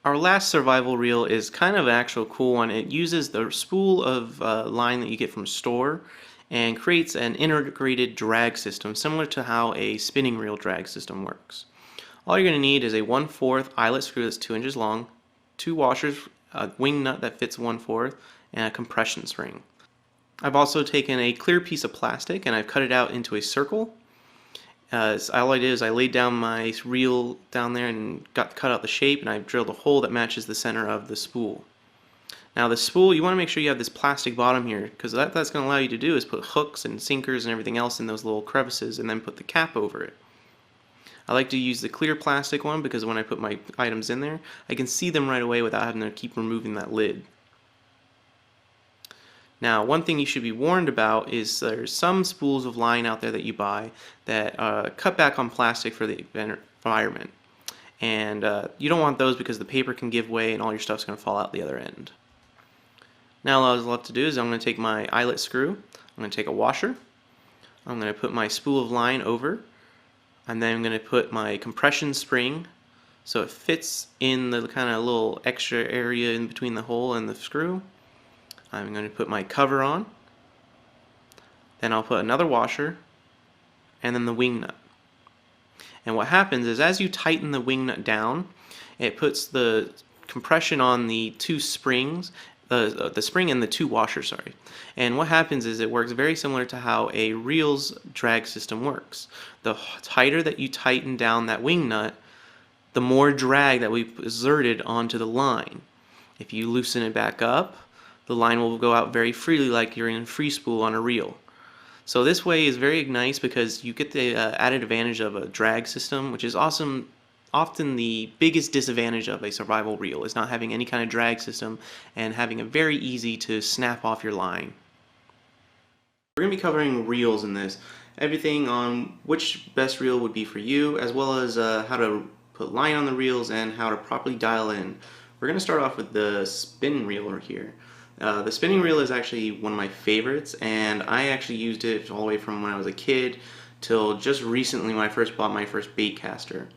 Our last survival reel is kind of an actual cool one. It uses the spool of line that you get from a store and creates an integrated drag system similar to how a spinning reel drag system works. All you're going to need is a 1/4 eyelet screw that's 2 inches long, 2 washers, a wing nut that fits 1/4, and a compression spring. I've also taken a clear piece of plastic and I've cut it out into a circle. All I did is I laid down my reel down there and cut out the shape, and I drilled a hole that matches the center of the spool. Now the spool, you want to make sure you have this plastic bottom here, because that's going to allow you to do is put hooks and sinkers and everything else in those little crevices and then put the cap over it. I like to use the clear plastic one because when I put my items in there, I can see them right away without having to keep removing that lid. Now, one thing you should be warned about is there's some spools of line out there that you buy that cut back on plastic for the environment. And you don't want those because the paper can give way and all your stuff's going to fall out the other end. Now all I was left to do is I'm going to take my eyelet screw, I'm going to take a washer, I'm going to put my spool of line over, and then I'm going to put my compression spring so it fits in the kind of little extra area in between the hole and the screw. I'm going to put my cover on, then I'll put another washer, and then the wing nut. And what happens is as you tighten the wing nut down, it puts the compression on the two springs, the spring and the two washers, sorry. And what happens is it works very similar to how a reel's drag system works. The tighter that you tighten down that wing nut, the more drag that we've exerted onto the line. If you loosen it back up, the line will go out very freely like you're in free spool on a reel. So this way is very nice because you get the added advantage of a drag system, which is awesome. Often the biggest disadvantage of a survival reel is not having any kind of drag system and having it very easy to snap off your line. We're going to be covering reels in this. Everything on which best reel would be for you, as well as how to put line on the reels and how to properly dial in. We're going to start off with the spin reel right here. The spinning reel is actually one of my favorites, and I actually used it all the way from when I was a kid till just recently when I first bought my first bait caster.